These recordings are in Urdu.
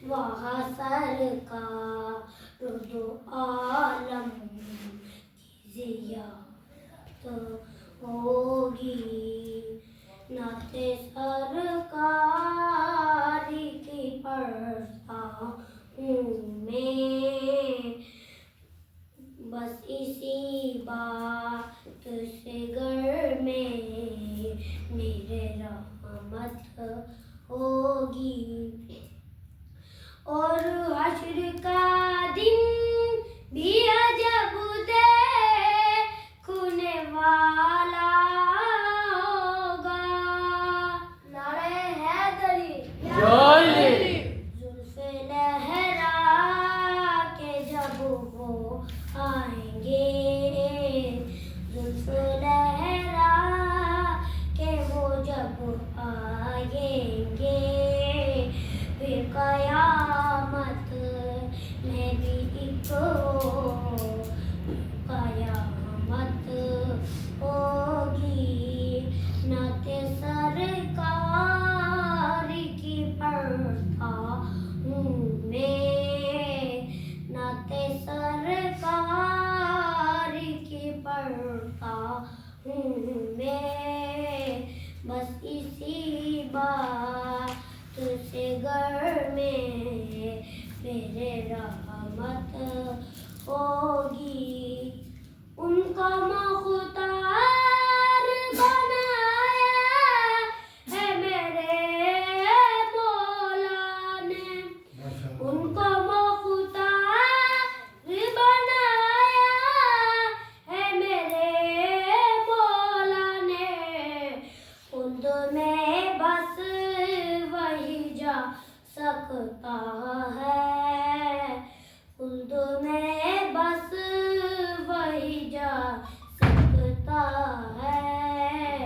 وہاں سرکار دو عالم کی زیارت ہوگی، نعت سرکار کی پڑھتا ہوں میں، بس اسی بات سے گھر میں میرے رحمت ہوگی، اور حشر کا دن بھی عجب دیکھنے والا ہوگا، نعرہ حیدری زلف لہرا کے جب وہ آئیں گے، زلف لہرا کے وہ جب آئیں گے، پھر قیامت میں بھی ایک قیامت ہوگی، نعت سرکار کی پڑھتا ہوں میں، نعت سرکار کی پڑھتا ہوں میں، بس اسی بات سے گھر میں میرے رحمت ہوگی، ان کا مختار بنایا ہے میرے مولا نے، ان کو مختار بنایا ہے میرے مولا نے، خود میں بس وہی جا سکتا ہے، خود میں بس وہی جا سکتا ہے،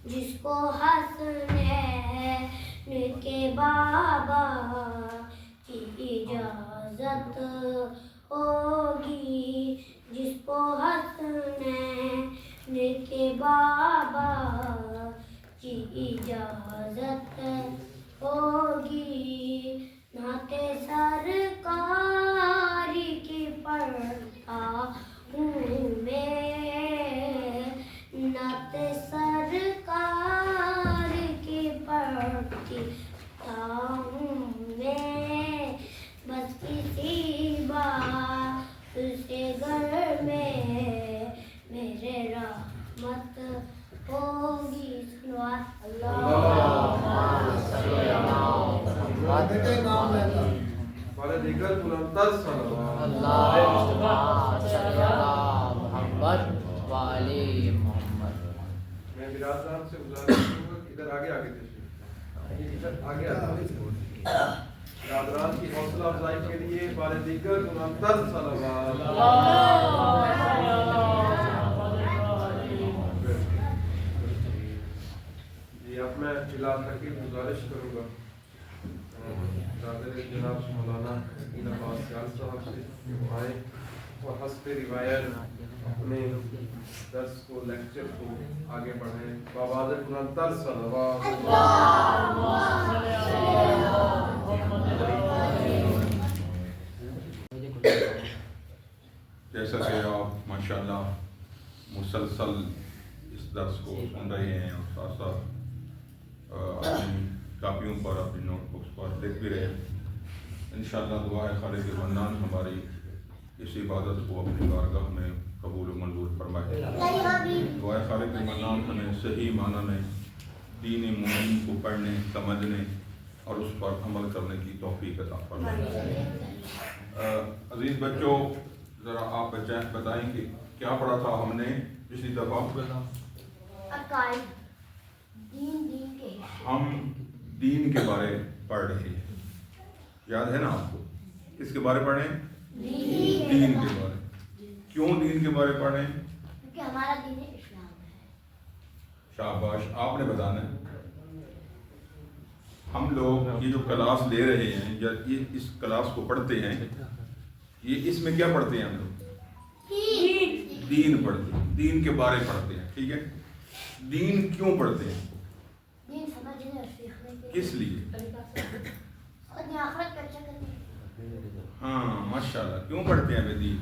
جس کو حسنین کے بابا کی اجازت ہوگی، جس کو حسنین کے بابا کی اجازت ہوگی، نعت سرکار کی پڑھتا ہوں میں، نعت سرکار کی پڑھتا ہوں میں، بس کسی بات سے گھر میں میرے رحمت ہوگی، ہمارے دیگر بلندتر صلوات میں برادران سے گزارش کروں گا کہ ادھر آگے تشریف ادھر آگے برادران کی حوصلہ افزائی کے لیے ہمارے دیگر بلندتر صلوات۔ جی اب میں اعلان کی گزارش کروں گا جناب مولانا عباس خیال صاحب سے کہ وہ آئیں اور حسب روایت اپنے درس کو لیکچر کو آگے بڑھائیں، بآواز بلندتر صلوات۔ جیسا کہ آپ ماشاءاللہ مسلسل اس درس کو سن رہے ہیں اور ساتھ ساتھ اپنی کاپیوں پر اپنی نوٹ بکس پر لکھ بھی رہے ہیں، انشاءاللہ دعا ہے خالق منان ہماری اس عبادت کو اپنی بارگاہ میں قبول و منظور فرمائے، دعا ہے خالق منان ہمیں صحیح معنی میں دین مومن کو پڑھنے سمجھنے اور اس پر عمل کرنے کی توفیق عطا فرمائے۔ عزیز بچوں، ذرا آپ بتائیں کہ کیا پڑھا تھا ہم نے پچھلی دفعہ؟ ہم دین کے بارے پڑھ رہے ہیں، یاد ہے نا آپ کو؟ کس کے بارے پڑھ رہے ہیں؟ دین کے بارے۔ کیوں دین کے بارے پڑھ رہے ہیں؟ کیونکہ ہمارا دین اسلام ہے۔ شاباش، آپ نے بتانا ہے۔ ہم لوگ یہ جو کلاس لے رہے ہیں یا یہ اس کلاس کو پڑھتے ہیں، یہ اس میں کیا پڑھتے ہیں ہم لوگ؟ دین پڑھتے ہیں، دین کے بارے پڑھتے ہیں، ٹھیک ہے؟ دین کیوں پڑھتے ہیں؟ دین سمجھنے اور سیکھنے کے کس لیے؟ اپنی آخرت کا اچھا کرنے ماشاءاللہ. کیوں پڑھتے ہیں دین؟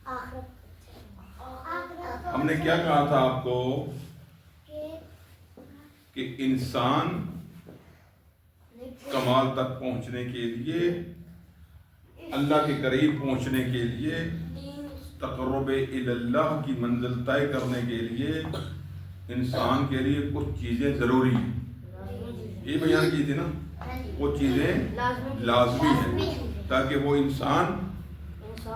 آخرت. ہم نے کیا کہا تھا آپ کو کہ انسان کمال تک پہنچنے کے لیے، اللہ کے قریب پہنچنے کے لیے، تقرب الی اللہ کی منزل طے کرنے کے لیے انسان کے لیے کچھ چیزیں ضروری ہیں. یہ بیان کی تھی نا، وہ چیزیں لازمی ہیں تاکہ وہ انسان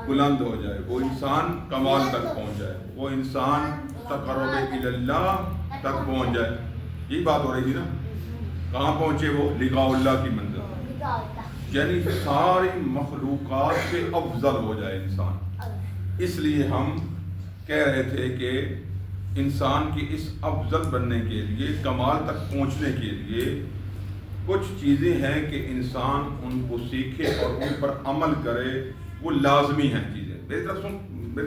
بلند ہو جائے، وہ انسان کمال تک پہنچ جائے، وہ انسان تقرب الی اللہ تک پہنچ جائے. یہی بات ہو رہی تھی نا. کہاں پہنچے وہ؟ لقاء اللہ کی منزل، یعنی ساری مخلوقات سے افضل ہو جائے انسان. اس لیے ہم کہہ رہے تھے کہ انسان کی اس افضل بننے کے لیے، کمال تک پہنچنے کے لیے کچھ چیزیں ہیں کہ انسان ان کو سیکھے اور ان پر عمل کرے، وہ لازمی ہیں چیزیں. میری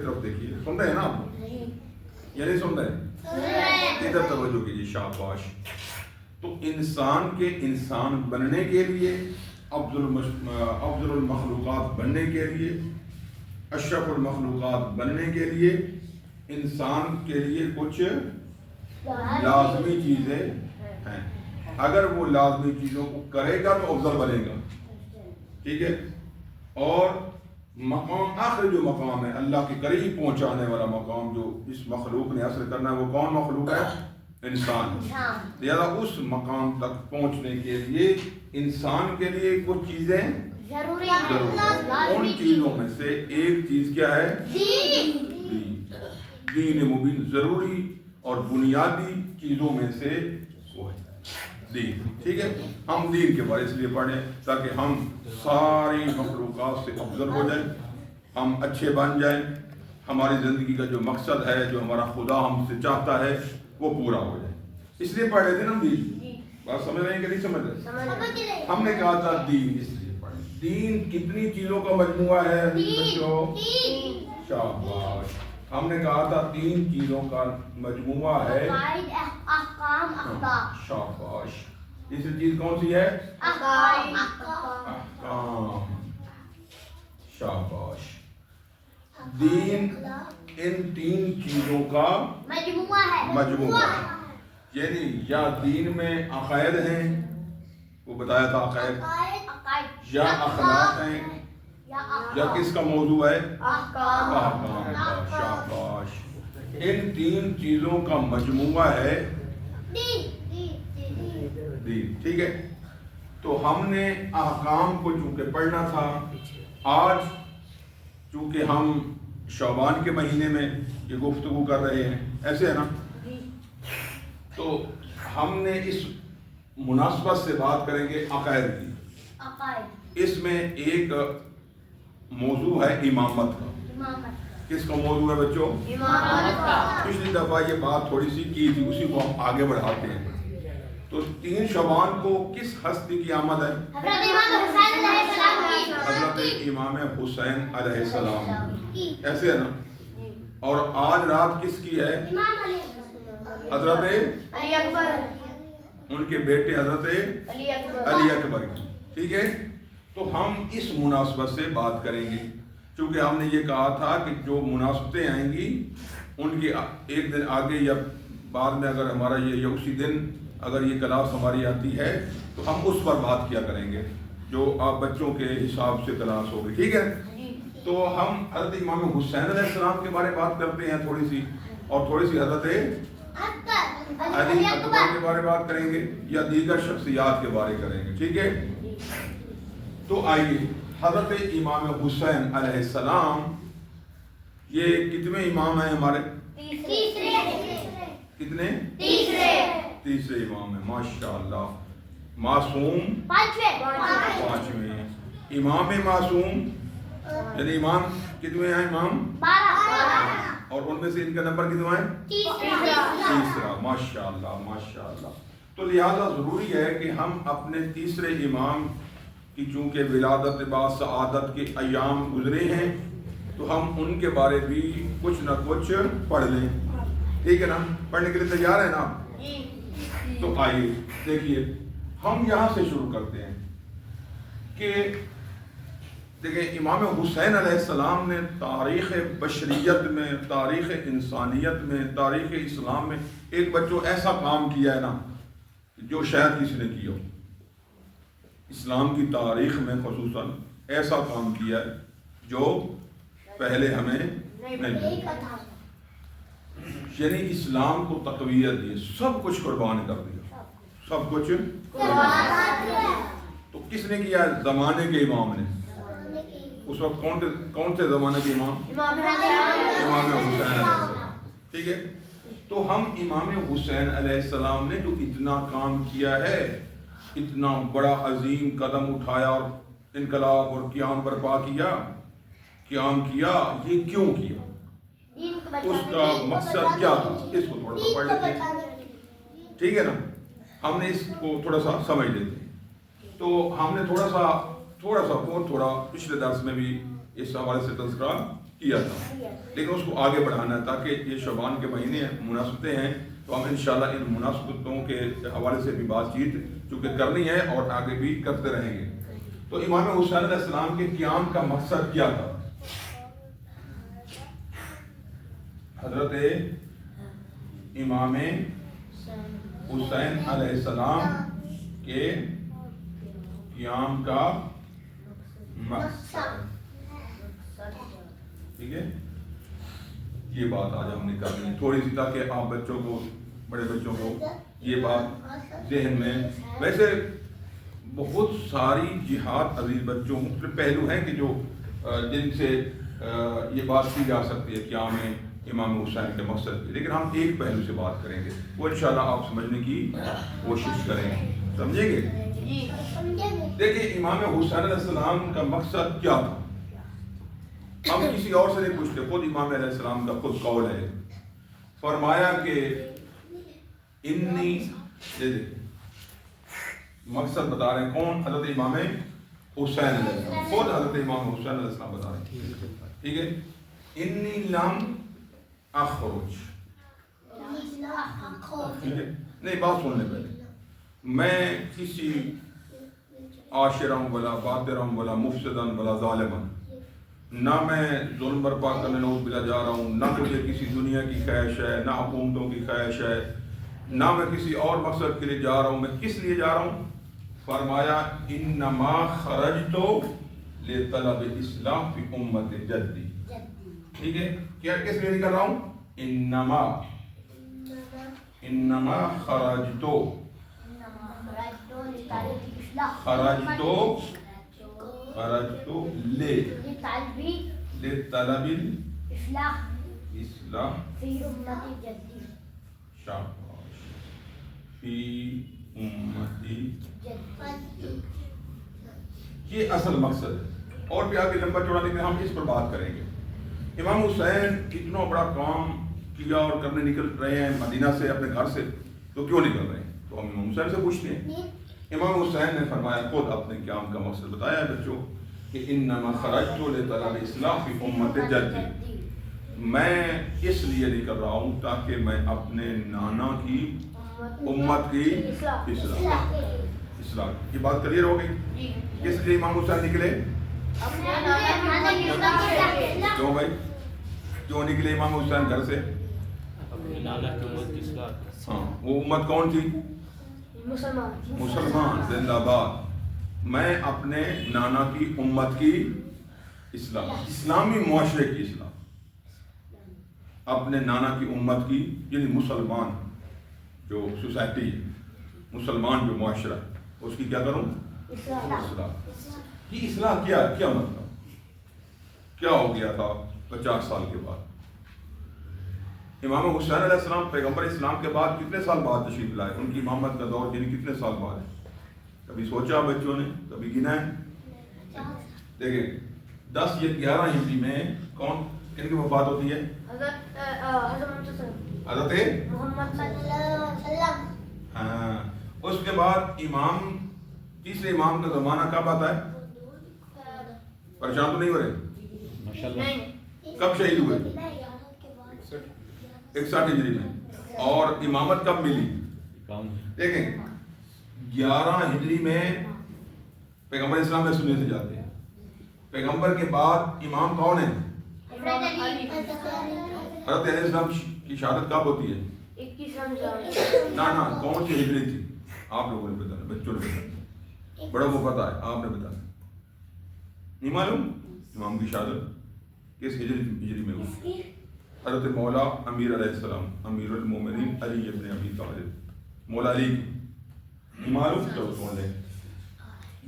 طرف دیکھیے، سن رہے ہیں نا آپ؟ یا نہیں سن رہے؟ ادھر توجہ کیجیے، شاباش. تو انسان کے انسان بننے کے لیے، افضل المخلوقات بننے کے لیے، اشرف المخلوقات بننے کے لیے انسان کے لیے کچھ لازمی چیزیں ہیں. اگر وہ لازمی چیزوں کو کرے گا تو افضل بنے گا. ٹھیک ہے. اور مقام، آخر جو مقام ہے اللہ کے قریب پہنچانے والا مقام جو اس مخلوق نے حاصل کرنا ہے، وہ کون مخلوق ہے؟ انسان. لہذا اس مقام تک پہنچنے کے لیے انسان کے لیے کچھ چیزیں ضروری ہیں. ان چیزوں میں سے ایک چیز کیا ہے؟ دین مبین. ضروری اور بنیادی چیزوں میں سے وہ ہے دین. ٹھیک ہے. ہم دین کے بارے اس لیے پڑھیں تاکہ ہم ساری مخلوقات سے افضل ہو جائیں، ہم اچھے بن جائیں، ہماری زندگی کا جو مقصد ہے، جو ہمارا خدا ہم سے چاہتا ہے، وہ پورا ہو جائے. اس لیے پڑھ رہے تھے نا دین. بات سمجھ رہے ہیں کہ نہیں سمجھ رہے؟ ہم نے کہا تھا دین اس لیے پڑھیں. دین کتنی چیزوں کا مجموعہ ہے بچوں؟ شاباش. ہم نے کہا تھا 3 چیزوں کا مجموعہ ہے. احکام، اخلاق. شاباش. تیسری چیز کون سی ہے؟ احکام. شاباش. دین ان 3 چیزوں کا مجموعہ ہے. یعنی یا دین میں عقائد ہیں، وہ بتایا تھا عقائد، یا اخلاق ہیں، یا کس کا موضوع ہے؟ احکام کا. شاباش. ان 3 چیزوں کا مجموعہ ہے دین. ٹھیک ہے. تو ہم نے احکام کو چونکہ پڑھنا تھا، آج چونکہ ہم شعبان کے مہینے میں یہ گفتگو کر رہے ہیں، ایسے ہے نا، تو ہم نے اس مناسبت سے بات کریں گے عقائد کی. اس میں ایک موضوع ہے امامت کا. کس کا موضوع ہے بچوں؟ پچھلی دفعہ یہ بات تھوڑی سی کی تھی، اسی کو ہم آگے بڑھاتے ہیں. تو 3 شعبان کو کس ہستی کی آمد ہے؟ حضرت امام حسین علیہ السلام. ایسے ہے نا. اور آج رات کس کی ہے؟ حضرت علی اکبر، ان کے بیٹے حضرت علی اکبر کی. ٹھیک ہے. تو ہم اس مناسبت سے بات کریں گے، چونکہ ہم نے یہ کہا تھا کہ جو مناسبتیں آئیں گی ان کے ایک دن آگے یا بعد میں، اگر ہمارا یہ اسی دن اگر یہ کلاس ہماری آتی ہے تو ہم اس پر بات کیا کریں گے جو آپ بچوں کے حساب سے کلاس ہوگی. ٹھیک ہے. تو ہم حضرت امام حسین علیہ السلام کے بارے بات کرتے ہیں تھوڑی سی، اور تھوڑی سی حضرت علی اکبر کے بارے بات کریں گے، یا دیگر شخصیات کے بارے کریں گے. ٹھیک ہے. تو آئیے، حضرت امام حسین علیہ السلام یہ کتنے امام ہیں ہمارے؟ کتنے؟ تیسرے امام ہیں. ماشاءاللہ. معصوم 5ویں. امام معصوم یعنی امام کتنے ہیں؟ امام 12. اور ان میں سے ان کا نمبر کتنا ہے؟ تیسرا. ماشاءاللہ ماشاءاللہ. تو لہذا ضروری ہے کہ ہم اپنے تیسرے امام کی چونکہ ولادت بعد سعادت کے ایام گزرے ہیں تو ہم ان کے بارے بھی کچھ نہ کچھ پڑھ لیں. ٹھیک ہے نا؟ پڑھنے کے لیے تیار ہے نا؟ تو آئیے دیکھیے، ہم یہاں سے شروع کرتے ہیں کہ دیکھیں امام حسین علیہ السلام نے تاریخ بشریت میں، تاریخ انسانیت میں، تاریخ اسلام میں ایک بچوں ایسا کام کیا ہے نا جو شاید کسی نے کیا ہو. اسلام کی تاریخ میں خصوصاً ایسا کام کیا ہے جو پہلے ہمیں نہیں. یعنی اسلام کو تقویت دی، سب کچھ قربان کر دیا، سب کچھ. تو کس نے کیا؟ زمانے کے امام نے. اس وقت کون سے زمانے کے امام؟ امام حسین علیہ السلام. ٹھیک ہے. تو ہم امام حسین علیہ السلام نے جو اتنا کام کیا ہے، اتنا بڑا عظیم قدم اٹھایا اور انقلاب اور قیام برپا کیا، قیام کیا، یہ کیوں کیا؟ اس کا مقصد کیا تھا؟ اس کو تھوڑا سا پڑھ لیتے ہیں. ٹھیک ہے نا. ہم نے اس کو تھوڑا سا سمجھ لیتے ہیں. تو ہم نے تھوڑا سا پچھلے درس میں بھی اس حوالے سے تذکرہ کیا تھا، لیکن اس کو آگے بڑھانا ہے تاکہ یہ شعبان کے مہینے مناسبتیں ہیں تو ہم انشاءاللہ ان مناسبتوں کے حوالے سے بھی بات چیت چونکہ کرنی ہے اور آگے بھی کرتے رہیں گے. تو امام حسین علیہ السلام کے قیام کا مقصد کیا تھا؟ حضرت امام حسین علیہ السلام کے قیام کا مقصد. ٹھیک ہے. یہ بات آج ہم نے کرنی ہے تھوڑی سی تاکہ آپ بچوں کو، بڑے بچوں کو یہ بات ذہن میں. ویسے بہت ساری جہاد عزیز بچوں مختلف پہلو ہیں کہ جو جن سے یہ بات کی جا سکتی ہے قیام امام حسین کے مقصد کی، لیکن ہم ایک پہلو سے بات کریں گے، وہ انشاءاللہ آپ سمجھنے کی کوشش کریں گے. سمجھیں گے؟ دیکھیں امام حسین علیہ السلام کا مقصد کیا تھا. ہم کسی اور سے نہیں پوچھتے، خود امام علیہ السلام کا خود قول ہے. فرمایا کہ انی، مقصد بتا رہے ہیں کون؟ حضرت امام حسین علیہ السلام، خود حضرت امام حسین علیہ السلام بتا رہے ہیں. ٹھیک ہے. انی لم اخرج، ٹھیک ہے. نہیں، بات سننے پہلے. میں کسی عاشرم ولا باطرم ولا مفسدن ولا ظالمن، نہ میں ظلم برپا کرنے نعوذ باللہ جا رہا ہوں، نہ مجھے کسی دنیا کی خواہش ہے، نہ حکومتوں کی خواہش ہے، نہ میں کسی اور مقصد کے لیے جا رہا ہوں. میں کس لیے جا رہا ہوں؟ فرمایا انما خرجت لطلب الاصلاح فی امت جدی. ٹھیک ہے. کیا کس لیے نکل رہا ہوں؟ انما خرجت لطلب الاصلاح فی امتی جدی. یہ اصل مقصد ہے. اور بھی آگے لمبا چوڑا لیکن ہم اس پر بات کریں گے. امام حسین اتنا بڑا کام کیا اور کرنے نکل رہے ہیں مدینہ سے، اپنے گھر سے، تو کیوں نکل رہے ہیں؟ تو ہم امام حسین سے پوچھتے ہیں. امام حسین نے فرمایا، خود اپنے قیام کا مقصد بتایا ہے بچوں کہ انما خرجت لطلب الاصلاح فی امت جدی. میں اس لیے نکل رہا ہوں تاکہ میں اپنے نانا کی امت کی اصلاح. یہ بات کلیئر ہو گئی؟ کس لیے امام حسین نکلے؟ کیوں بھائی کیوں نکلے امام حسین گھر سے؟ ہاں، وہ امت کون تھی؟ مسلمان. زندہ باد. میں اپنے نانا کی امت کی اصلاح، اسلامی معاشرے کی اصلاح، اپنے نانا کی امت کی، یعنی مسلمان جو سوسائٹی، مسلمان جو معاشرہ، اس کی کیا کروں؟ اصلاح. یہ اصلاح کیا مطلب کیا ہو گیا تھا 50 سال کے بعد؟ امام حسین علیہ السلام پیغمبر اسلام کے بعد کتنے سال بعد تشریف لائے؟ ان کی امامت کا دور یعنی کتنے سال بعد ہے؟ کبھی سوچا بچوں نے؟ کبھی گنا ہے؟ دیکھیں 10 یا 11 ہجری میں کن کی وفات ہوتی ہے؟ حضرت محمد صلی اللہ علیہ وسلم. ہاں. اس کے بعد امام، تیسرے امام کا زمانہ کب آتا ہے؟ پریشان تو نہیں ہو رہے؟ کب شہید ہوئے؟ 61 ہجری میں. اور امامت کب ملی؟ دیکھیں 11 ہجری میں پیغمبر اسلام میں سننے سے جاتے ہیں. پیغمبر کے بعد امام کون ہے؟ حضرت علی حضرت علیہ السلام کی شہادت کب ہوتی ہے؟ 21 رمضان نا کون سی ہجری تھی؟ آپ لوگوں نے بتانا، بچوں نے بتانا، بڑوں کو پتا ہے، آپ نے بتانا نہیں معلوم امام کی شہادت کس ہجری میں ہوئی؟ حضرت مولا امیر علیہ السلام، امیر المومنین علی ابن ابی طالب، مولا علی کی نہیں معلوم؟ تو سن لیں،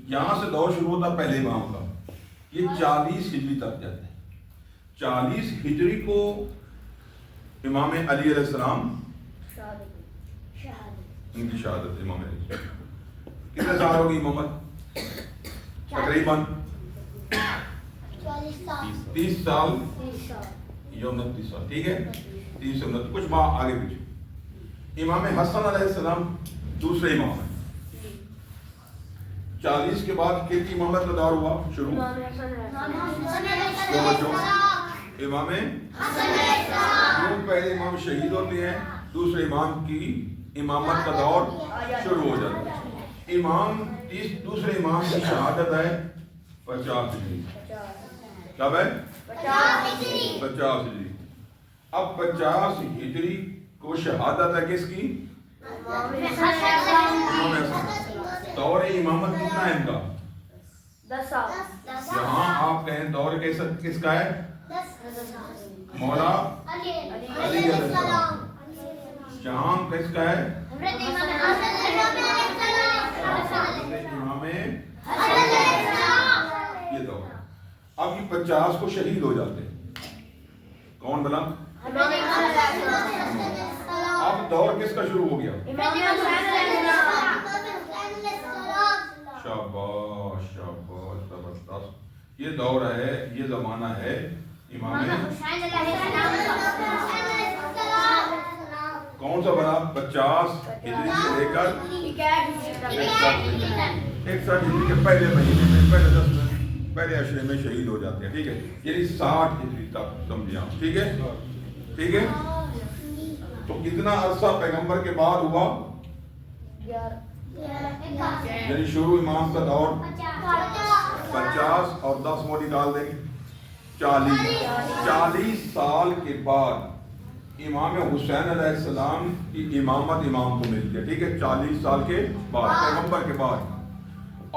یہاں سے دور شروع ہوتا پہلے امام کا، یہ 40 ہجری تک جاتے ہیں۔ 40 ہجری کو امام علی علیہ السلام ان کی شہادت، امام علی کتنے سال ہوگی امامت؟ تقریباً 30 سال یا 29 سال، ٹھیک ہے، 30 سے 29 کچھ ماہ آگے پیچھے۔ امام حسن علیہ السلام دوسرے امام ہیں۔ 40 کے بعد کن کی امامت کا دور ہوا شروع؟ امام حسن پہلے امام شہید ہوتے ہیں، دوسرے امام کی امامت کا دور شروع ہو جاتا ہے۔ دوسرے امام کی شہادت ہے 50 ہجری، کب ہے؟ 50 ہجری۔ اب 50 ہجری کو شہادت ہے کس کی؟ امام حسن۔ دور امامت کتنا ہے ان کا؟ 10 سال۔ یہاں آپ کہیں دور کس کا ہے؟ مولا علی علیہ السلام۔ جہاں کس کا ہے؟ امام یہ دور۔ اب یہ 50 کو شہید ہو جاتے ہیں، کون بنا؟ اب دور کس کا شروع ہو گیا؟ شاباش شاباش زبردست۔ یہ دور ہے، یہ زمانہ ہے امام کون سا بنا؟ 50 ہجری سے لے کر 61 ہجری کے پہلے مہینے میں، پہلے 10 میں، پہلے عشرے میں شہید ہو جاتے ہیں، ٹھیک ہے، یعنی 60 ہجری تک سمجھے آپ، ٹھیک ہے ٹھیک ہے۔ تو کتنا عرصہ پیغمبر کے بعد ہوا؟ یعنی شروع امام کا دور 50 اور 10 وہ نکال دیں گے 40 سال کے بعد امام حسین علیہ السلام کی امامت امام کو ملتی ہے، ٹھیک ہے، 40 سال کے بعد پیغمبر کے بعد،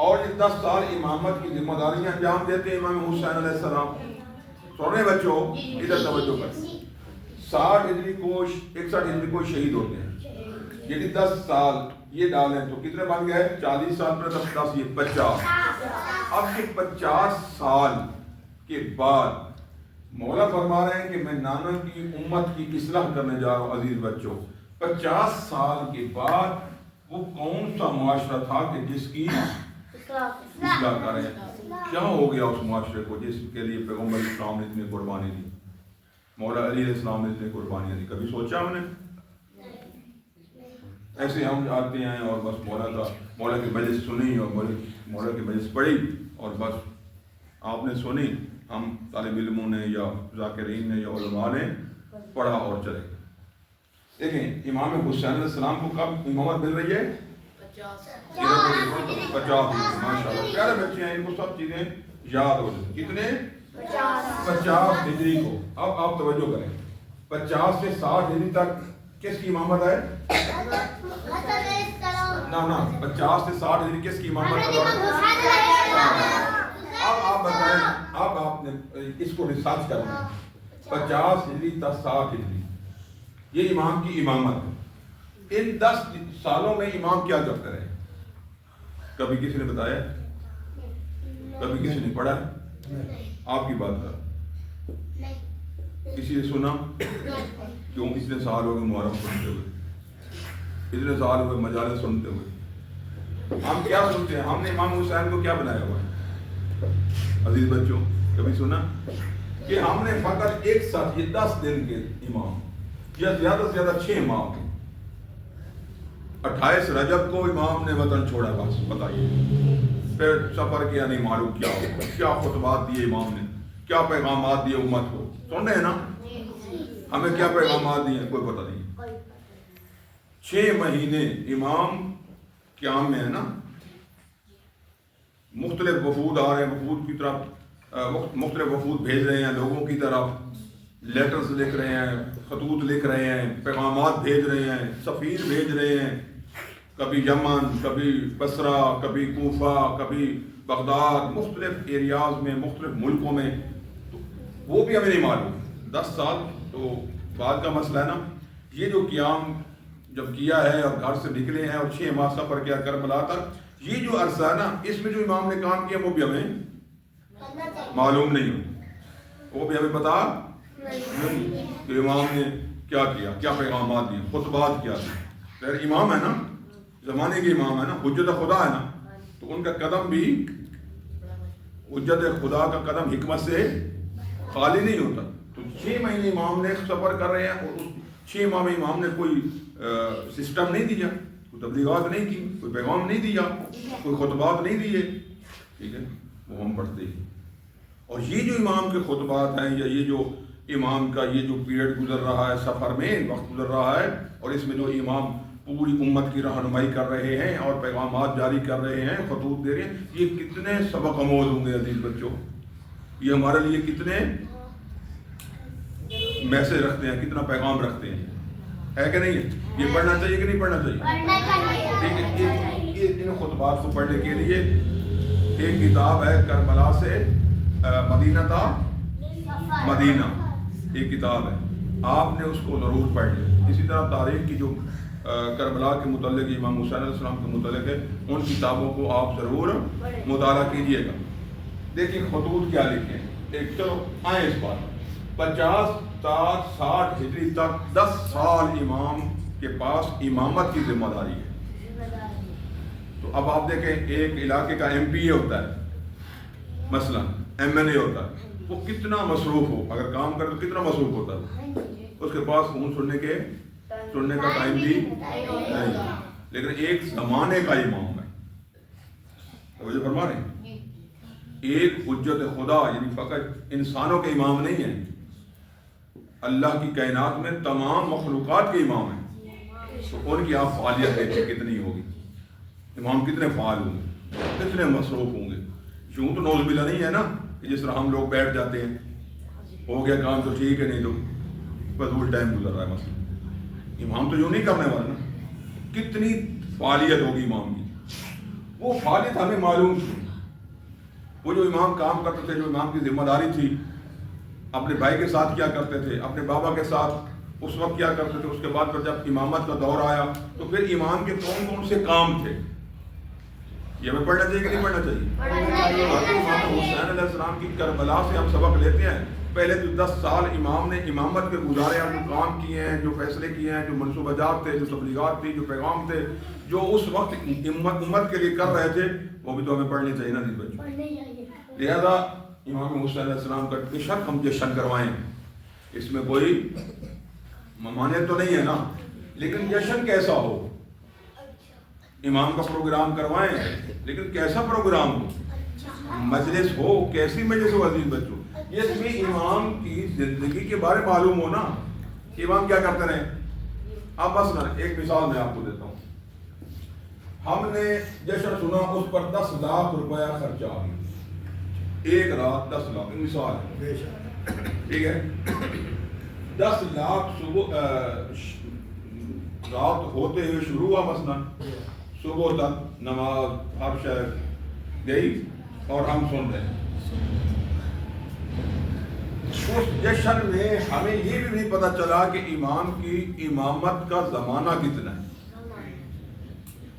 اور یہ 10 سال امامت کی ذمہ داریاں انجام دیتے ہیں امام حسین علیہ السلام۔ سنیں بچوں، ادھر توجہ کریں، 60 ہجری کو 61 ہجری کو شہید ہوتے ہیں، یعنی 10 سال یہ ڈالیں تو کتنے بن گئے؟ 40 سال پر 10 یہ 50۔ اب یہ 50 سال کے بعد مولا فرما رہے ہیں کہ میں نانا کی امت کی اصلاح کرنے جا رہا ہوں۔ عزیز بچوں، 50 سال کے بعد وہ کون سا معاشرہ تھا کہ جس کی اصلاح کریں؟ کیا ہو گیا اس معاشرے کو جس کے لیے پیغمبر اسلام نے اتنی قربانی دی، مولا علی علیہ السلام نے اتنی قربانیاں دی؟ کبھی سوچا ہم نے؟ ایسے ہم آتے ہیں اور بس مولا کی مجلس سنی اور مولا کی مجلس پڑھی اور بس آپ نے سنی، ہم طالب علموں نے یا ذاکرین نے یا علماء نے پڑھا اور چلے گئے۔ دیکھیں امام حسین علیہ السلام کو کب امامت مل رہی ہے؟ 50۔ ماشاء اللہ پیارے بچے ہیں، ان کو سب چیزیں یاد ہو جاتی۔ کتنے؟ 50 ہجری کو۔ اب آپ توجہ کریں، 50 سے 60 ہجری تک کس کی امامت ہے؟ نا 50 سے 60 ہجری کس کی امامت ہے؟ اب آپ بتائیں، اب آپ نے اس کو ریسرچ کرنا ہے، 50 ہجری تا 60 ہجری یہ امام کی امامت ہے۔ ان 10 سالوں میں امام کیا کرتے رہے؟ کبھی کسی نے بتایا؟ کبھی کسی نے پڑھا؟ آپ کی بات کر، کسی نے سنا؟ کیوں اتنے سال ہو گئے محرم سنتے ہوئے، اتنے سال ہوئے مجالس سنتے ہوئے، ہم کیا سنتے ہیں؟ ہم نے امام حسین کو کیا بنایا ہوا ہے؟ عزیز بچوں کبھی سنا کہ ہم نے فقط ایک ساتھ یہ 10 دن کے امام یا زیادہ سے زیادہ 6 امام ہیں؟ 28 رجب کو امام نے وطن چھوڑا، بس بتائیے، پھر سفر کیا نہیں معلوم کیا ہو، کیا خطبات دیے امام نے، کیا پیغامات دیے امت کو، سن رہے ہیں نا؟ ہمیں کیا پیغامات دیے کوئی پتہ نہیں۔ 6 مہینے امام قیام میں ہے نا، مختلف وفود آ رہے ہیں، وفود کی طرف مختلف وفود بھیج رہے ہیں لوگوں کی طرف، لیٹرز لکھ رہے ہیں، خطوط لکھ رہے ہیں، پیغامات بھیج رہے ہیں، سفیر بھیج رہے ہیں، کبھی یمن، کبھی بصرہ، کبھی کوفہ، کبھی بغداد، مختلف ایریاز میں، مختلف ملکوں میں. تو وہ بھی ہمیں نہیں معلوم. 10 سال تو بعد کا مسئلہ ہے نا. یہ جو قیام جب کیا ہے اور گھر سے نکلے ہیں اور 6 ماہ سفر کیا کربلا تک، یہ جو عرصہ ہے نا، اس میں جو امام نے کام کیا وہ بھی ہمیں معلوم نہیں ہو، وہ بھی ہمیں پتا نہیں کہ امام نے کیا کیا، کیا پیغامات دیے، خطبات کیا دیے. پھر امام ہے نا، زمانے کے امام ہے نا، حجت خدا ہے نا، تو ان کا قدم بھی حجت خدا کا قدم حکمت سے خالی نہیں ہوتا. تو 6 مہینے امام نے سفر کر رہے ہیں اور اس 6 ماہ میں امام نے کوئی سسٹم نہیں دیا، کوئی تبلیغات نہیں کی، کوئی پیغام نہیں دیا، کوئی خطبات نہیں دیے. ٹھیک ہے، وہ ہم پڑھتے ہیں. اور یہ جو امام کے خطبات ہیں یا یہ جو امام کا یہ جو پیریڈ گزر رہا ہے، سفر میں وقت گزر رہا ہے، اور اس میں جو امام پوری امت کی رہنمائی کر رہے ہیں اور پیغامات جاری کر رہے ہیں، خطوط دے رہے ہیں، یہ کتنے سبق آموز ہوں گے عزیز بچوں. یہ ہمارے لیے کتنے میسج رکھتے ہیں، کتنا پیغام رکھتے ہیں، ہے کہ نہیں ہے؟ یہ پڑھنا چاہیے کہ نہیں پڑھنا چاہیے؟ ٹھیک ہے. ان خطبات کو پڑھنے کے لیے ایک کتاب ہے کربلا سے مدینہ تا مدینہ، ایک کتاب ہے، آپ نے اس کو ضرور پڑھ لیں. اسی طرح تاریخ کی جو کربلا کے متعلق امام حسین علیہ السلام کے متعلق ہے، ان کتابوں کو آپ ضرور مطالعہ کیجیے گا. دیکھیں خطوط کیا لکھے ہیں. ایک چلو آئیں اس بات، 50 تا 60 ہجری تک 10 سال امام کے پاس امامت کی ذمہ داری ہے. تو اب آپ دیکھیں ایک علاقے کا MP ہوتا ہے، مثلا MLA ہوتا ہے، وہ کتنا مصروف ہو، اگر کام کرے تو کتنا مصروف ہوتا ہے. اس کے پاس فون سننے کا ٹائم بھی نہیں. لیکن ایک زمانے کا امام ہے، توجہ فرما رہے ہیں، ایک حجت خدا، یعنی فقط انسانوں کے امام نہیں ہیں، اللہ کی کائنات میں تمام مخلوقات کے امام ہیں. تو ان کی آپ فعالیت دیکھیں کتنی ہوگی، امام کتنے فعال ہوں گے، کتنے مصروف ہوں گے. یوں تو نوز باللہ نہیں ہے نا کہ جس طرح ہم لوگ بیٹھ جاتے ہیں، ہو گیا کام تو ٹھیک ہے، نہیں تو فضول ٹائم گزر رہا ہے. مثلا امام تو یوں نہیں کرنے والا نا، کتنی فعالیت ہوگی امام کی. وہ فعالیت ہمیں معلوم تھی. وہ جو امام کام کرتے تھے، جو امام کی ذمہ داری تھی، اپنے بھائی کے ساتھ کیا کرتے تھے، اپنے بابا کے ساتھ اس وقت کیا کرتے تھے. اس کے بعد پھر جب امامت کا دور آیا تو پھر امام کے کون کون سے کام تھے، یہ ہمیں پڑھنا چاہیے کہ نہیں پڑھنا چاہیے؟ امام حسین علیہ السلام کی کربلا سے ہم سبق لیتے ہیں. پہلے جو 10 سال امام نے امامت کے گزارے ہیں، جو کام کیے ہیں، جو فیصلے کیے ہیں، جو منصوبہ جات تھے، جو تبلیغات تھی، جو پیغام تھے، جو اس وقت امت کے لیے کر رہے تھے، وہ بھی تو ہمیں پڑھنے چاہیے نا بچوں. لہذا امام حسین علیہ السلام کا بے شک ہم جشن کروائیں، اس میں کوئی ممانعت تو نہیں ہے نا، لیکن جشن کیسا ہو. امام کا پروگرام کروائیں، لیکن کیسا پروگرام ہو، مجلس ہو، کیسی مجلس ہو عزیز بچوں، جس میں امام کی زندگی کے بارے معلوم ہو نا، امام کیا کرتے رہے. اب مثلا ایک مثال میں آپ کو دیتا ہوں. ہم نے جشن سنا، اس پر 10 لاکھ روپیہ خرچہ آ گیا، ایک رات 10 لاکھ، مثال ہے، ٹھیک ہے. 10 لاکھ صبح رات ہوتے ہوئے شروع ہوا، مثلا صبح تک نماز ہر شاید گئی اور ہم سن رہے ہیں. اس جشن میں ہمیں یہ بھی نہیں پتا چلا کہ امام کی امامت کا زمانہ کتنا ہے.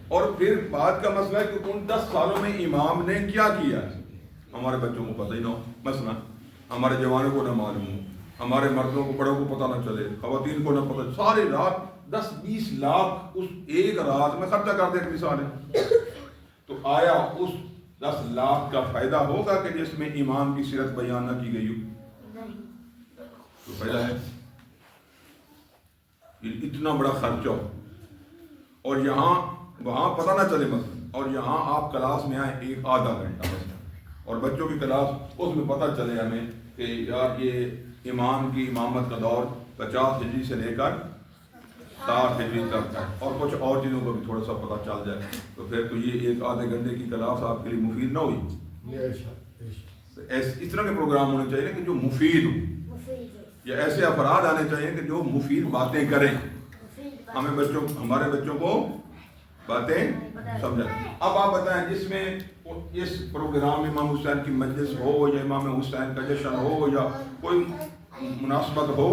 اور پھر بعد کا مسئلہ ہے کہ ان 10 سالوں میں امام نے کیا کیا ہے، ہمارے بچوں کو پتہ ہی نہ ہو، مثلا ہمارے جوانوں کو نہ معلوم ہو، ہمارے مردوں کو بڑوں کو پتہ نہ چلے، خواتین کو نہ پتہ. ساری رات 10-20 لاکھ اس ایک رات میں خرچہ کر دے. ایک مثال ہے. تو آیا اس 10 لاکھ کا فائدہ ہوگا کہ جس میں امام کی سیرت بیان نہ کی گئی ہو؟ تو فائدہ ہے اتنا بڑا خرچہ ہو، اور یہاں وہاں پتہ نہ چلے مثلا، اور یہاں آپ کلاس میں آئیں 1-آدھا گھنٹہ مثلا، اور بچوں کی کلاس، اس میں پتہ چلے ہمیں کہ یار یہ امام کی امامت کا دور 50 ہجری سے لے کر 60 ہجری تک ہے، اور کچھ اور چیزوں کو بھی تھوڑا سا پتہ چل جائے، تو پھر تو یہ 1-آدھے گھنٹے کی کلاس آپ کے لیے مفید نہ ہوئی. اس طرح کے پروگرام ہونے چاہیے کہ جو مفید ہوں، یا ایسے افراد آنے چاہیے کہ جو مفید باتیں کریں، ہمارے بچوں کو باتیں سمجھائیں۔ اب آپ بتائیں جس میں اس پروگرام میں امام حسین کی مجلس ہو یا امام حسین کا جشن ہو یا کوئی مناسبت ہو،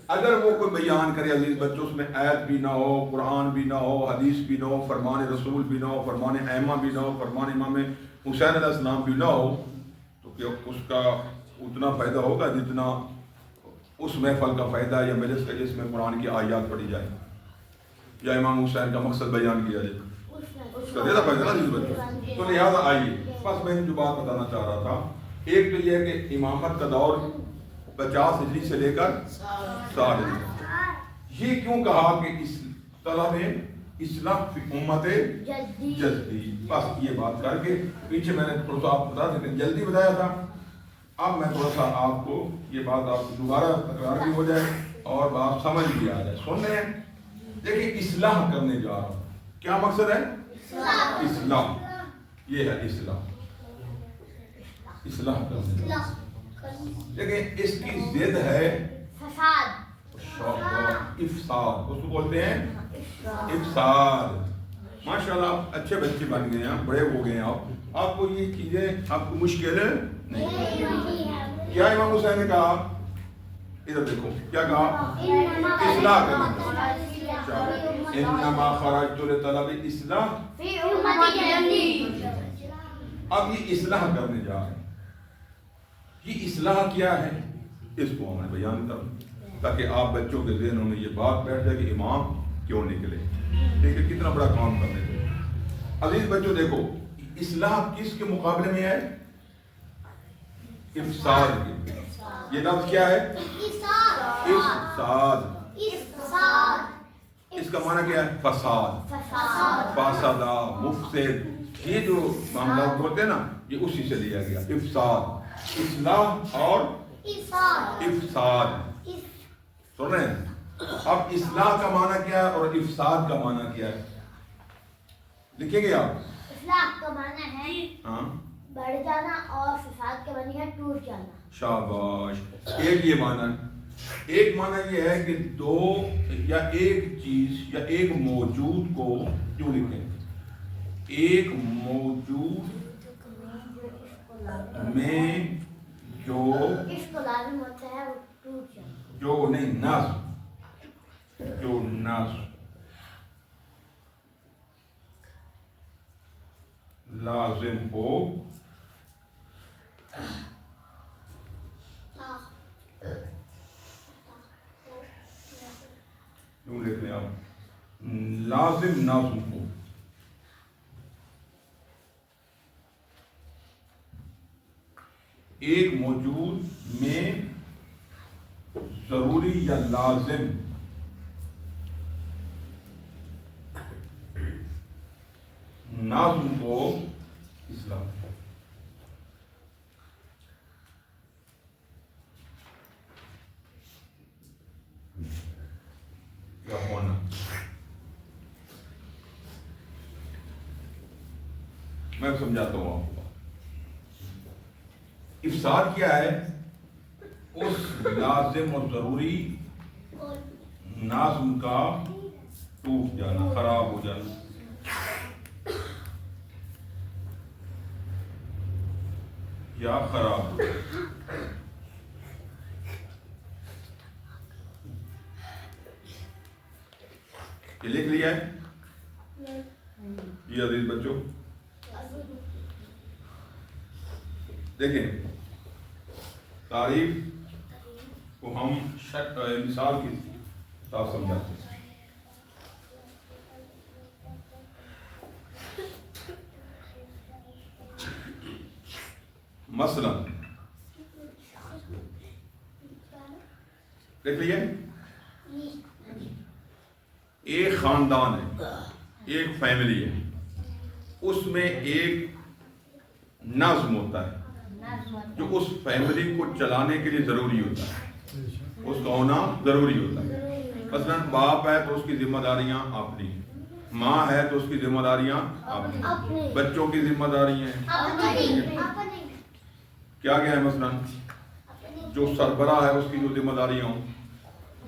اگر وہ کوئی بیان کرے عزیز بچوں، اس میں آیت بھی نہ ہو، قرآن بھی نہ ہو، حدیث بھی نہ ہو، فرمان رسول بھی نہ ہو، فرمان ائمہ بھی نہ ہو، فرمان امام حسین علیہ السلام بھی نہ ہو، تو کیا اس کا اتنا فائدہ ہوگا جتنا اس محفل کا فائدہ یا مجلس کا جس میں قرآن کی آیات پڑھی جائے یا امام حسین کا مقصد بیان کیا جائے، اس کا زیادہ فائدہ عزیز بچوں۔ تو لہٰذا آئیے، بس میں جو بات بتانا چاہ رہا تھا، ایک تو یہ ہے کہ امامت کا دور 50 ہجری سے لے کر 60 ہجری۔ یہ کیوں کہا کہ اس طلب اصلاح فی امت جدی، بس یہ بات کر کے پیچھے میں نے تھوڑا سا آپ کو بتا دیں جلدی بتایا تھا، اب میں تھوڑا سا آپ کو یہ بات آپ کو دوبارہ تکرار بھی ہو جائے اور بات سمجھ بھی آ جائے۔ سن رہے ہیں؟ دیکھیں اصلاح کرنے جا رہا ہوں، کیا مقصد ہے؟ اصلاح، یہ ہے اصلاح، اصلاح کرنے جا رہا ہوں۔ دیکھیں اس کی ضد ہے افساد، اس کو بولتے ہیں افساد۔ ماشاءاللہ اچھے بچے بن گئے ہیں، بڑے ہو گئے ہیں، آپ کو یہ چیزیں آپ کو مشکل نہیں۔ کیا امام حسین نے کہا؟ ادھر دیکھو کیا کہا؟ اصلاح کرنا، انما خرجت لطلب الاصلاح۔ اب یہ اصلاح کرنے جا رہے ہیں، یہ اصلاح کیا ہے اس کو ہمیں بیان کروں تاکہ آپ بچوں کے ذہنوں میں یہ بات بیٹھ جائے کہ امام کیوں نکلے، دیکھیں کتنا بڑا کام کرنے دے۔ عزیز بچوں دیکھو، اصلاح کس کے مقابلے میں ہے؟ افساد کے۔ یہ لفظ کیا ہے؟ افساد۔ اس کا معنی کیا ہے؟ فساد، فاسدہ، مفسد، یہ جو معاملات ہوتے ہیں نا یہ اسی سے لیا گیا، افساد، اصلاح اور افساد۔ سن رہے ہیں؟ اب اصلاح کا معنی کیا ہے اور افساد کا معنی کیا ہے؟ لکھیں گے آپ؟ اصلاح کا معنی ہے ہاں بڑھ جانا اور فساد کا معنی ہے ٹوٹ جانا۔ شاباش، ایک یہ معنی ہے۔ ایک معنی یہ ہے کہ دو یا ایک چیز یا ایک موجود کو کیوں لکھیں، ایک موجود میں جو اس کو لازم ہوتا ہے وہ ٹوٹ جانا، جو نہیں نظم، جو نظم لازم ہو کیوں لیتے ہیں آپ؟ لازم نظم ہو، ایک موجود میں ضروری یا لازم نظم کو اصلاح، کیا ہونا۔ میں سمجھاتا ہوں آپ کو، افساد کیا ہے؟ اس لازم اور ضروری نظم کا ٹوٹ جانا، خراب ہو جانا۔ یا خراب، یہ لکھ لیا ہے یہ عزیز بچوں؟ دیکھیں تعریف کو ہم مثال کی ساتھ سمجھاتے ہیں۔ مثلا دیکھ لیے، ایک خاندان ہے، ایک فیملی ہے، اس میں ایک نظم ہوتا ہے جو اس فیملی کو چلانے کے لیے ضروری ہوتا ہے، اس کا ہونا ضروری ہوتا ہے۔ مثلا باپ ہے تو اس کی ذمہ داریاں اپنی، ماں ہے تو اس کی ذمہ داریاں اپنی، بچوں کی ذمہ داریاں ہیں۔ کیا گیا ہے مثلا جو سربراہ ہے اس کی جو ذمہ داریاں ہوں،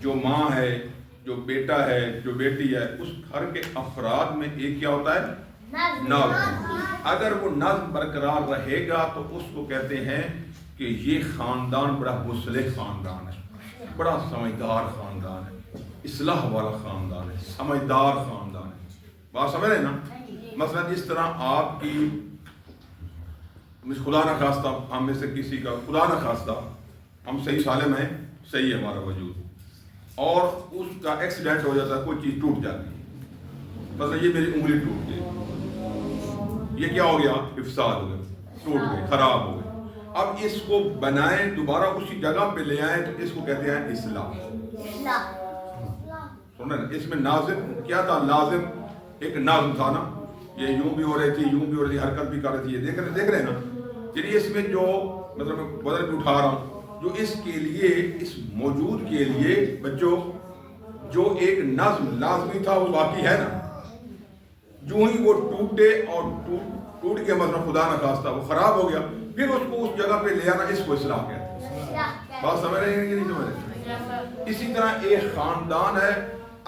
جو ماں ہے، جو بیٹا ہے، جو بیٹی ہے، اس گھر کے افراد میں ایک کیا ہوتا ہے؟ نظم۔ اگر وہ نظم برقرار رہے گا تو اس کو کہتے ہیں کہ یہ خاندان بڑا مصلح خاندان ہے، بڑا سمجھدار خاندان ہے، اصلاح والا خاندان ہے، سمجھدار خاندان ہے۔ بات سمجھ رہے ہیں نا؟ مثلا جس طرح آپ کی خدا نہ خواستہ ہم میں سے کسی کا خدا نہ خواستہ ہم صحیح سالم ہیں، صحیح ہے ہمارا وجود، اور اس کا ایکسیڈنٹ ہو جاتا ہے، کوئی چیز ٹوٹ جاتی ہے، مثلا یہ میری انگلی ٹوٹ گئی، یہ کیا ہو گیا؟ افساد ہو گیا، ٹوٹ گئی، خراب ہو گئی۔ اب اس کو بنائیں، دوبارہ اسی جگہ پہ لے آئیں، تو اس کو کہتے ہیں اصلاح۔ سنیں نا، اس میں ناظم کیا تھا؟ لازم ایک نظم تھا نا، یہ یوں بھی ہو رہی تھی، یوں بھی ہو رہی تھی، حرکت بھی کر رہی تھی، یہ دیکھ رہے ہیں نا؟ یعنی اس میں جو مطلب میں بدل بھی اٹھا رہا ہوں، جو اس کے لیے، اس موجود کے لیے بچوں جو ایک نظم لازمی تھا وہ باقی ہے نا، جو ہی وہ ٹوٹے اور ٹوٹ کے مثلا خدا نہ خواستہ وہ خراب ہو گیا، پھر اس کو اس جگہ پہ لے آنا، اس کو اصلاح کہتے ہیں۔ بات سمجھ رہے ہیں کہ نہیں سمجھ رہے؟ اسی طرح ایک خاندان ہے،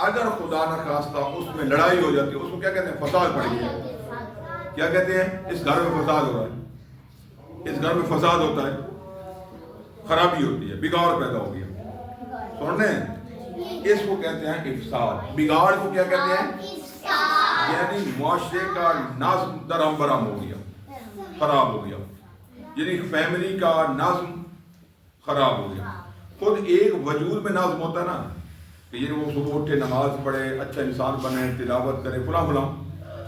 اگر خدا نہ خواستہ اس میں لڑائی ہو جاتی ہے، اس کو کیا کہتے ہیں؟ فساد پڑ گیا۔ کیا کہتے ہیں؟ اس گھر میں فساد ہو رہا ہے، اس گھر میں فساد ہوتا ہے، خرابی ہوتی ہے، بگاڑ پیدا ہو گیا۔ سن رہے ہیں؟ اس کو کہتے ہیں افساد۔ بگاڑ کو کیا کہتے ہیں؟ یعنی معاشرے کا نظم درہم برہم ہو گیا، خراب ہو گیا، یعنی فیملی کا نظم خراب ہو گیا۔ خود ایک وجود میں نظم ہوتا ہے نا، کہ یہ وہ صبح اٹھے، نماز پڑھے، اچھا انسان بنے، تلاوت کرے، فلاں فلاں،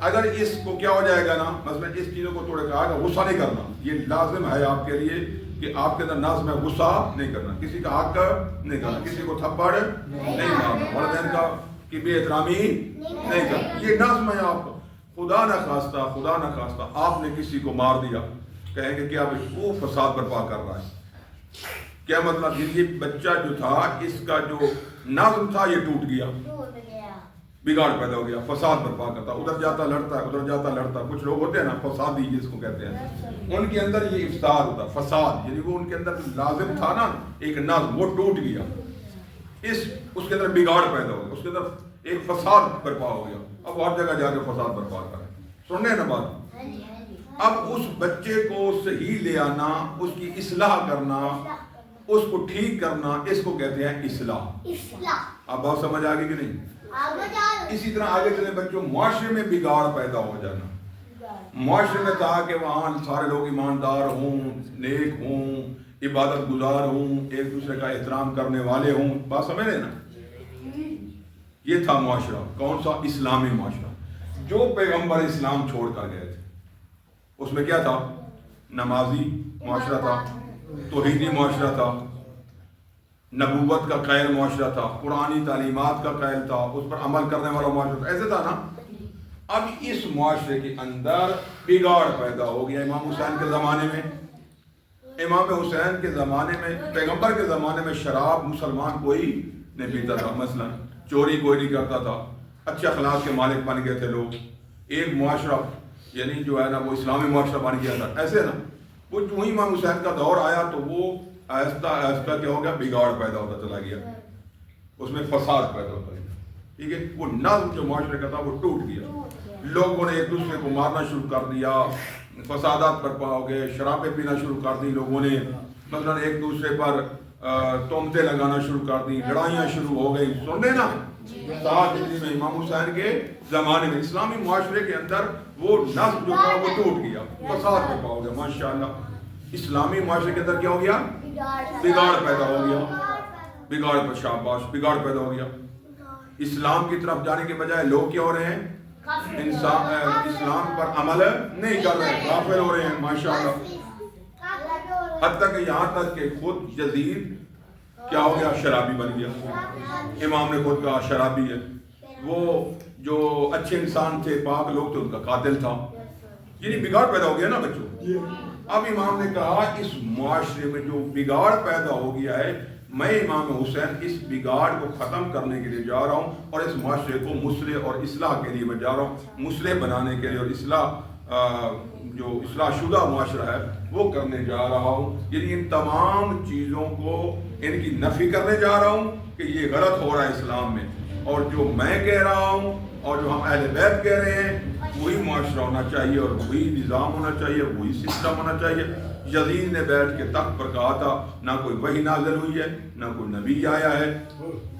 اگر اس کو کیا ہو جائے گا نا، مثلا اس چیزوں کو تھوڑا کہا گا غصہ نہیں کرنا، یہ لازم ہے آپ کے لیے کہ آپ کے اندر نظم ہے، غصہ نہیں کرنا، کسی کا حق نہیں کرنا، کسی کو تھپڑ نہیں مارنا، والدین کا کی بے احترامی نہیں کرنا، یہ نظم ہے آپ کو۔ خدا نہ خواستہ آپ نے کسی کو مار دیا، کہیں گے کیا بھائی وہ فساد برپا کر رہا ہے، کیا مطلب؟ یہ بچہ جو تھا، اس کا جو نظم تھا یہ ٹوٹ گیا، بگاڑ پیدا ہو گیا، فساد برپا کرتا، ادھر جاتا لڑتا ہے، ادھر جاتا لڑتا۔ کچھ لوگ ہوتے ہیں نا فسادی، جس کو کہتے ہیں، ان کے اندر یہ افساد ہوتا، فساد، یعنی وہ ان کے اندر لازم تھا نا ایک نظم، وہ ٹوٹ گیا، اس کے اندر بگاڑ پیدا ہو گیا، اس کے اندر ایک فساد برپا ہو گیا، اب ہر جگہ جا کے فساد برپا کریں۔ سننے نا بات؟ اب اس بچے کو صحیح لے آنا، اس کی اصلاح کرنا، اس کو ٹھیک کرنا، اس کو کہتے ہیں اصلاح۔ اب بات سمجھ آ گئی کہ نہیں؟ اسی طرح آگے چلے بچوں، معاشرے میں بگاڑ پیدا ہو جانا، معاشرے میں تھا کہ وہاں سارے لوگ ایماندار ہوں، نیک ہوں، عبادت گزار ہوں، ایک دوسرے کا احترام کرنے والے ہوں، بات سمجھ رہے نا؟ یہ تھا معاشرہ، کون سا؟ اسلامی معاشرہ، جو پیغمبر اسلام چھوڑ کر گئے تھے۔ اس میں کیا تھا؟ نمازی معاشرہ تھا، توحیدی معاشرہ تھا، نبوت کا قائل معاشرہ تھا، قرآنی تعلیمات کا قائل تھا، اس پر عمل کرنے والا معاشرہ تھا، ایسے تھا نا۔ اب اس معاشرے کے اندر بگاڑ پیدا ہو گیا۔ امام حسین کے زمانے میں، امام حسین کے زمانے میں، پیغمبر کے زمانے میں شراب مسلمان کوئی نہیں پیتا تھا، مثلا چوری کوئی نہیں کرتا تھا، اچھے اخلاق کے مالک بن گئے تھے لوگ، ایک معاشرہ یعنی جو ہے نا وہ اسلامی معاشرہ بن گیا تھا، ایسے نا۔ وہ جو ہی امام حسین کا دور آیا تو وہ آہستہ آہستہ کیا ہو گیا؟ بگاڑ پیدا ہوتا چلا گیا، اس میں فساد پیدا ہوتا گیا، ٹھیک ہے؟ وہ نظم جو معاشرے کا تھا وہ ٹوٹ گیا، لوگوں نے ایک دوسرے کو مارنا شروع کر دیا، فسادات برپا ہو گئے، شرابیں پینا شروع کر دی لوگوں نے، مثلا ایک دوسرے پر تہمتیں لگانا شروع کر دی، لڑائیاں شروع ہو گئی۔ سن رہے نا؟ ساتھ میں امام حسین کے زمانے میں اسلامی معاشرے کے اندر وہ نظم جو تھا وہ ٹوٹ گیا، فساد برپا ہو گیا، ماشاءاللہ۔ اسلامی معاشرے کے اندر کیا ہو گیا؟ بگاڑ پیدا ہو گیا، بگاڑ پر شاباش، بگاڑ پیدا ہو گیا۔ اسلام کی طرف جانے کے بجائے لوگ کیا ہو رہے ہیں؟ اسلام پر عمل نہیں کر رہے ہیں، غافل ہو رہے ہیں، ماشاءاللہ۔ حتیٰ کہ یہاں تک کہ خود یزید کیا ہو گیا؟ شرابی بن گیا، امام نے خود کہا شرابی ہے، وہ جو اچھے انسان تھے، پاک لوگ تھے، ان کا قاتل تھا، یعنی بگاڑ پیدا ہو گیا نا بچوں۔ اب امام نے کہا اس معاشرے میں جو بگاڑ پیدا ہو گیا ہے، میں امام حسین اس بگاڑ کو ختم کرنے کے لیے جا رہا ہوں، اور اس معاشرے کو مصلح اور اصلاح کے لیے میں جا رہا ہوں، مصلح بنانے کے لیے اور اصلاح جو اصلاح شدہ معاشرہ ہے وہ کرنے جا رہا ہوں. یعنی ان تمام چیزوں کو ان کی نفی کرنے جا رہا ہوں کہ یہ غلط ہو رہا ہے اسلام میں, اور جو میں کہہ رہا ہوں اور جو ہم اہل بیت کہہ رہے ہیں وہی معاشرہ ہونا چاہیے, اور وہی نظام ہونا چاہیے, وہی سسٹم ہونا چاہیے. یزید نے بیٹھ کے تخت پر کہا تھا, نہ کوئی وحی نازل ہوئی ہے, نہ کوئی نبی آیا ہے.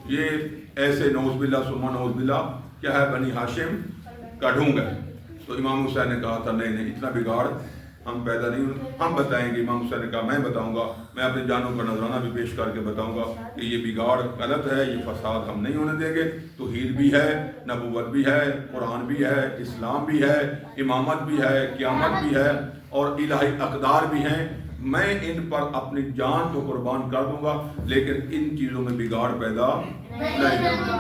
یہ ایسے نعوذ باللہ ثم نعوذ باللہ کیا ہے بنی ہاشم کا ڈھونگ ہے. تو امام حسین نے کہا تھا نہیں اتنا بگاڑ ہم پیدا نہیں, ہم بتائیں گے. امام حسین نے کہا میں بتاؤں گا, میں اپنی جانوں کا نذرانہ بھی پیش کر کے بتاؤں گا کہ یہ بگاڑ غلط ہے, یہ فساد ہم نہیں ہونے دیں گے. توحید بھی ہے, نبوت بھی ہے, قرآن بھی ہے, اسلام بھی ہے, امامت بھی ہے, قیامت بھی ہے, اور الہی اقدار بھی ہیں. میں ان پر اپنی جان تو قربان کر دوں گا لیکن ان چیزوں میں بگاڑ پیدا نہیں کروں گا.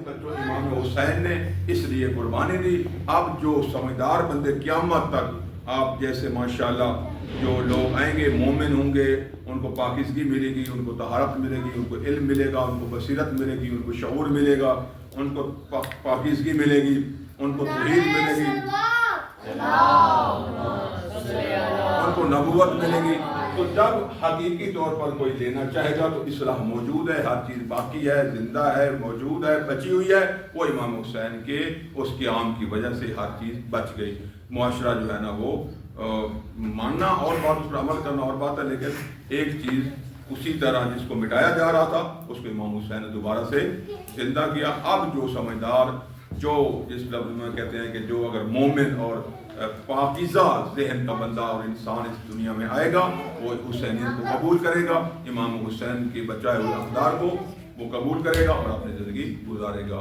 بچوں, امام حسین نے اس لیے قربانی دی. اب جو سمجھدار بندے قیامت تک آپ جیسے ماشاءاللہ جو لوگ آئیں گے مومن ہوں گے, ان کو پاکیزگی ملے گی, ان کو طہارت ملے گی, ان کو علم ملے گا, ان کو بصیرت ملے گی, ان کو شعور ملے گا, ان کو پاکیزگی ملے گی, ان کو توحید ملے گی, ان کو نبوت ملے گی. تو جب حقیقی طور پر کوئی لینا چاہے گا تو اصلاح موجود ہے, ہر چیز باقی ہے, زندہ ہے, موجود ہے, بچی ہوئی ہے. وہ امام حسین کے اس قیام کی وجہ سے ہر چیز بچ گئی. معاشرہ جو ہے نا وہ ماننا اور بات, اس پر عمل کرنا اور بات ہے, لیکن ایک چیز اسی طرح جس کو مٹایا جا رہا تھا اس کو امام حسین نے دوبارہ سے زندہ کیا. اب جو سمجھدار, جو جس لفظ میں کہتے ہیں کہ جو اگر مومن اور پاکیزہ ذہن کا بندہ اور انسان اس دنیا میں آئے گا وہ حسینیت کو قبول کرے گا, امام حسین کے بچائے ہوئے اقدار کو وہ قبول کرے گا اور اپنی زندگی گزارے گا.